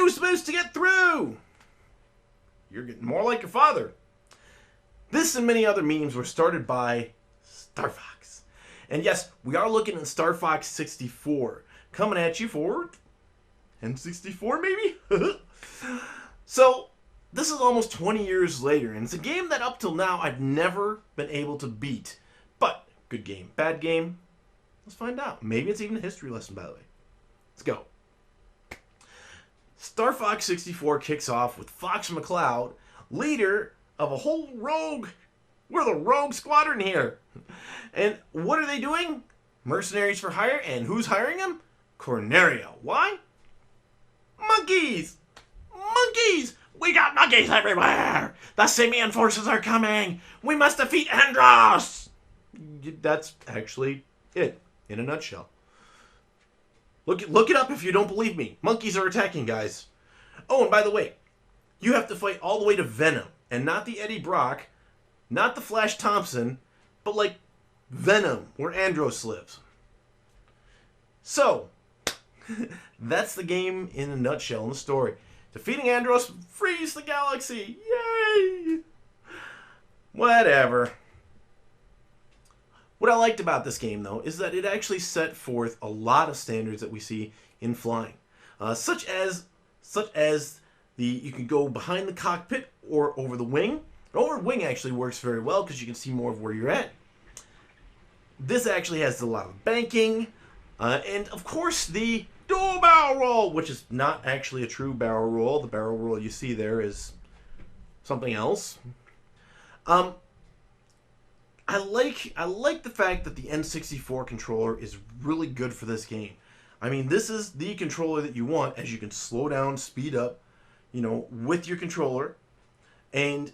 you supposed to get through? You're getting more like your father. This and many other memes were started by Star Fox. And yes, we are looking at Star Fox 64. Coming at you for N64 maybe? So, this is almost 20 years later, and it's a game that up till now I've never been able to beat. But, good game, bad game? Let's find out. Maybe it's even a history lesson, by the way. Let's go. Star Fox 64 kicks off with Fox McCloud, leader of a whole rogue. We're the rogue squadron here. And what are they doing? Mercenaries for hire, and who's hiring them? Cornerio. Why? Monkeys! Monkeys! We got monkeys everywhere! The Simian forces are coming! We must defeat Andros! That's actually it, in a nutshell. Look it up if you don't believe me. Monkeys are attacking, guys. Oh, and by the way, you have to fight all the way to Venom. And not the Eddie Brock, not the Flash Thompson, but like Venom, where Andros lives. So, that's the game in a nutshell in the story. Defeating Andros frees the galaxy. Yay! Whatever. What I liked about this game, though, is that it actually set forth a lot of standards that we see in flying, such as you can go behind the cockpit or over the wing. Over the wing actually works very well because you can see more of where you're at. This actually has a lot of banking, and of course the dual barrel roll, which is not actually a true barrel roll. The barrel roll you see there is something else. I like the fact that the N64 controller is really good for this game. I mean, this is the controller that you want, as you can slow down, speed up, with your controller. And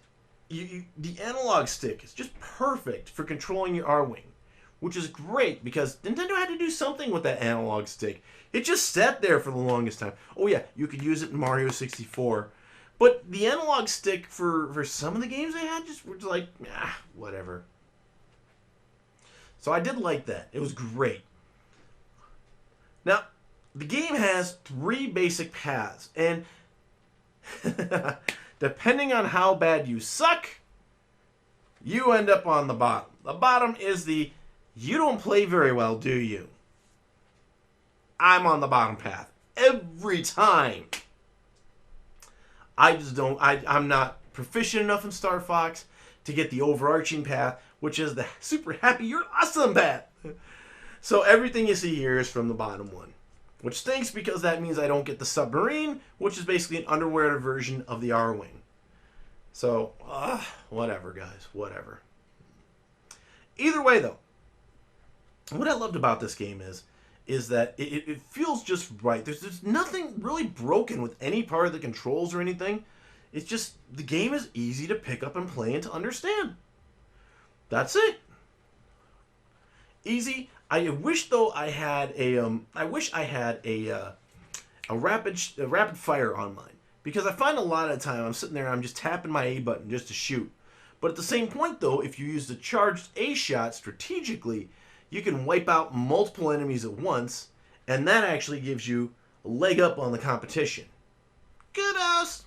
the analog stick is just perfect for controlling your R-Wing, which is great because Nintendo had to do something with that analog stick. It just sat there for the longest time. Oh yeah, you could use it in Mario 64. But the analog stick for some of the games they had just were like, whatever. So I did like that. It was great. Now, the game has 3 basic paths, and depending on how bad you suck, you end up on the bottom. The bottom is the, you don't play very well, do you? I'm on the bottom path. Every time. I'm not proficient enough in Star Fox to get the overarching path, which is the super happy you're awesome path. So everything you see here is from the bottom one, which stinks because that means I don't get the submarine, which is basically an underwater version of the R-Wing. So, whatever, guys, whatever. Either way, though, what I loved about this game is that it feels just right. There's nothing really broken with any part of the controls or anything. It's just, the game is easy to pick up and play and to understand. That's it. Easy. I wish though I had a rapid fire on mine, because I find a lot of the time I'm sitting there and I'm just tapping my A button just to shoot. But at the same point though, if you use the charged A shot strategically, you can wipe out multiple enemies at once, and that actually gives you a leg up on the competition. Good us.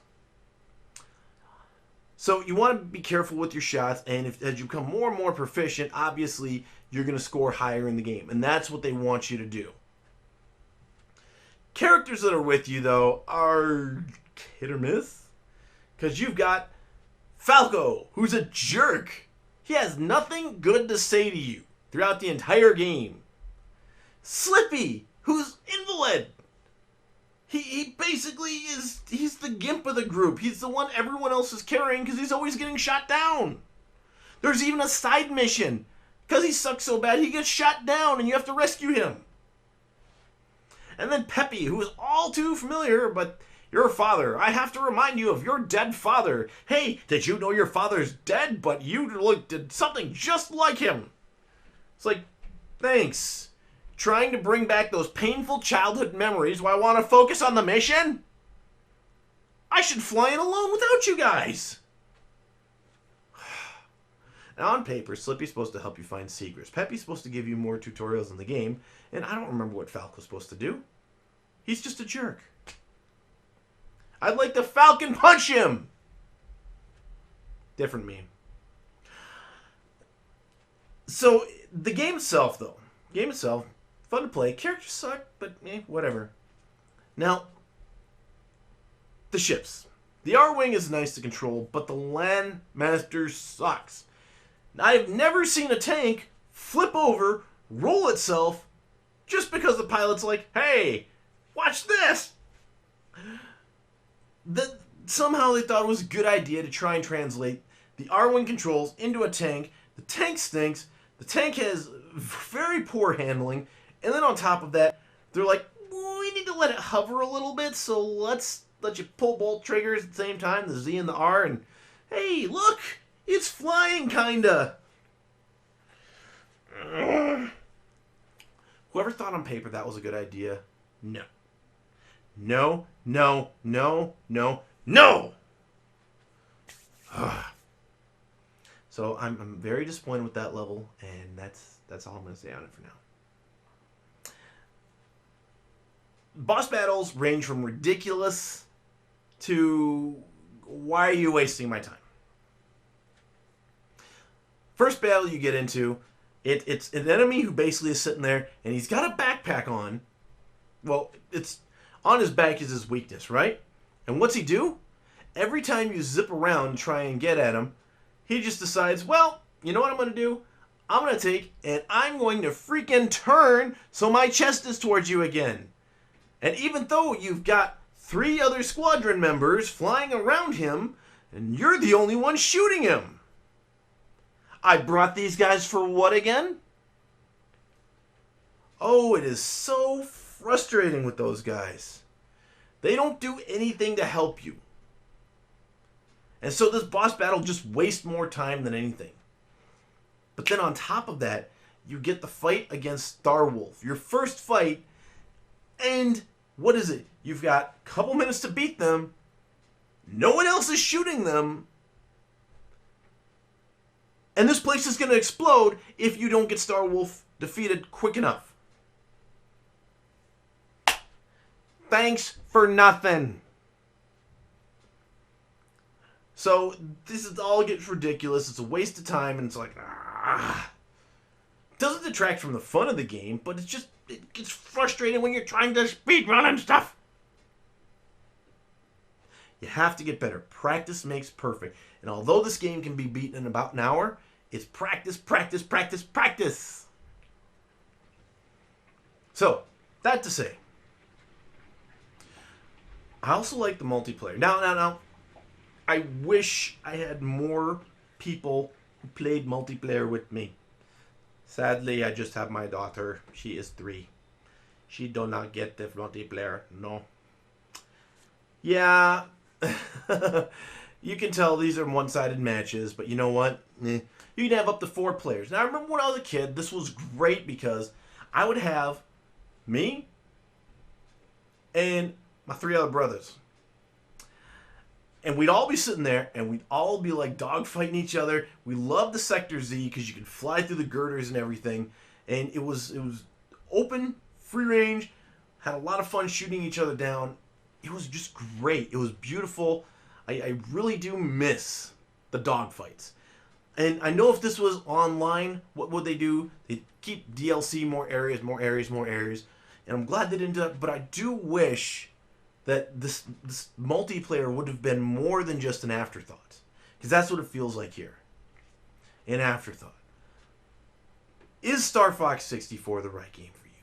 So you want to be careful with your shots, and as you become more and more proficient, obviously you're going to score higher in the game, and that's what they want you to do. Characters that are with you, though, are hit or miss, because you've got Falco, who's a jerk. He has nothing good to say to you throughout the entire game. Slippy, who's invalid. He basically he's the gimp of the group. He's the one everyone else is carrying because he's always getting shot down. There's even a side mission. Because he sucks so bad, he gets shot down and you have to rescue him. And then Pepe, who is all too familiar, but your father. I have to remind you of your dead father. Hey, did you know your father's dead, but you did something just like him? It's like, thanks. Trying to bring back those painful childhood memories while I want to focus on the mission? I should fly in alone without you guys. Now on paper, Slippy's supposed to help you find secrets. Pepe's supposed to give you more tutorials in the game, and I don't remember what Falco's supposed to do. He's just a jerk. I'd like to Falcon Punch him! Different meme. So, the game itself, though. Game itself, fun to play. Characters suck, but whatever. Now, the ships. The R-Wing is nice to control, but the Landmaster sucks. I've never seen a tank flip over, roll itself, just because the pilot's like, hey, watch this! Somehow they thought it was a good idea to try and translate the R-Wing controls into a tank. The tank stinks. The tank has very poor handling. And then on top of that, they're like, we need to let it hover a little bit, so let's let you pull both triggers at the same time, the Z and the R, and hey, look! It's flying, kinda! Whoever thought on paper that was a good idea, no. No, no, no, no, no! So I'm very disappointed with that level, and that's all I'm going to say on it for now. Boss battles range from ridiculous to why are you wasting my time? First battle you get into, it's an enemy who basically is sitting there and he's got a backpack on. Well, it's on his back is his weakness, right? And what's he do? Every time you zip around and try and get at him, he just decides, well, you know what I'm going to do? I'm going to take and I'm going to freaking turn so my chest is towards you again. And even though you've got 3 other squadron members flying around him, and you're the only one shooting him. I brought these guys for what again? Oh, it is so frustrating with those guys. They don't do anything to help you. And so this boss battle just wastes more time than anything. But then on top of that, you get the fight against Starwolf. Your first fight, and what is it? You've got a couple minutes to beat them. No one else is shooting them. And this place is going to explode if you don't get Starwolf defeated quick enough. Thanks for nothing. So this is all gets ridiculous. It's a waste of time, and it's like, It doesn't detract from the fun of the game, but it gets frustrating when you're trying to speedrun and stuff. You have to get better. Practice makes perfect. And although this game can be beaten in about an hour, it's practice, practice, practice, practice. So, that to say, I also like the multiplayer. Now, I wish I had more people who played multiplayer with me. Sadly, I just have my daughter. She is 3. She do not get the multiplayer. No. Yeah. You can tell these are one-sided matches, but you know what? You can have up to 4 players. Now, I remember when I was a kid, this was great because I would have me and my 3 other brothers. And we'd all be sitting there, and we'd all be like dogfighting each other. We loved the Sector Z because you could fly through the girders and everything. And it was open, free range, had a lot of fun shooting each other down. It was just great. It was beautiful. I really do miss the dogfights. And I know if this was online, what would they do? They'd keep DLC, more areas, more areas, more areas. And I'm glad they didn't do that, but I do wish that this multiplayer would have been more than just an afterthought. Because that's what it feels like here. An afterthought. Is Star Fox 64 the right game for you?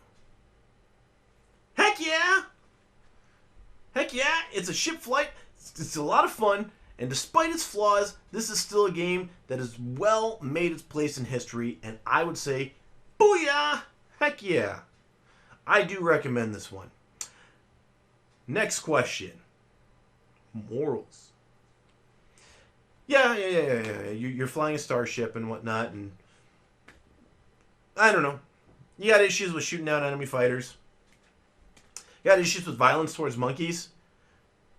Heck yeah! Heck yeah! It's a ship flight. It's a lot of fun. And despite its flaws, this is still a game that has well made its place in history. And I would say, booyah! Heck yeah! I do recommend this one. Next question. Morals. Yeah. You're flying a starship and whatnot, and I don't know. You got issues with shooting down enemy fighters. You got issues with violence towards monkeys.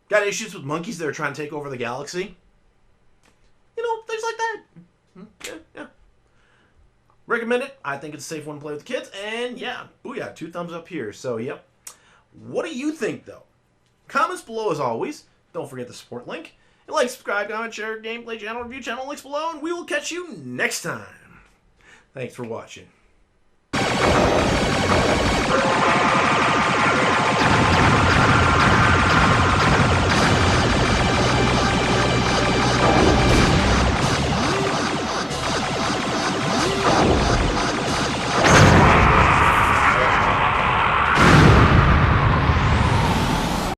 Got issues with monkeys that are trying to take over the galaxy. You know, things like that. Yeah. Recommend it. I think it's a safe one to play with the kids. And yeah, booyah, 2 thumbs up here. So, yep. What do you think, though? Comments below as always. Don't forget the support link. And like, subscribe, comment, share, gameplay channel, review channel links below, and we will catch you next time. Thanks for watching.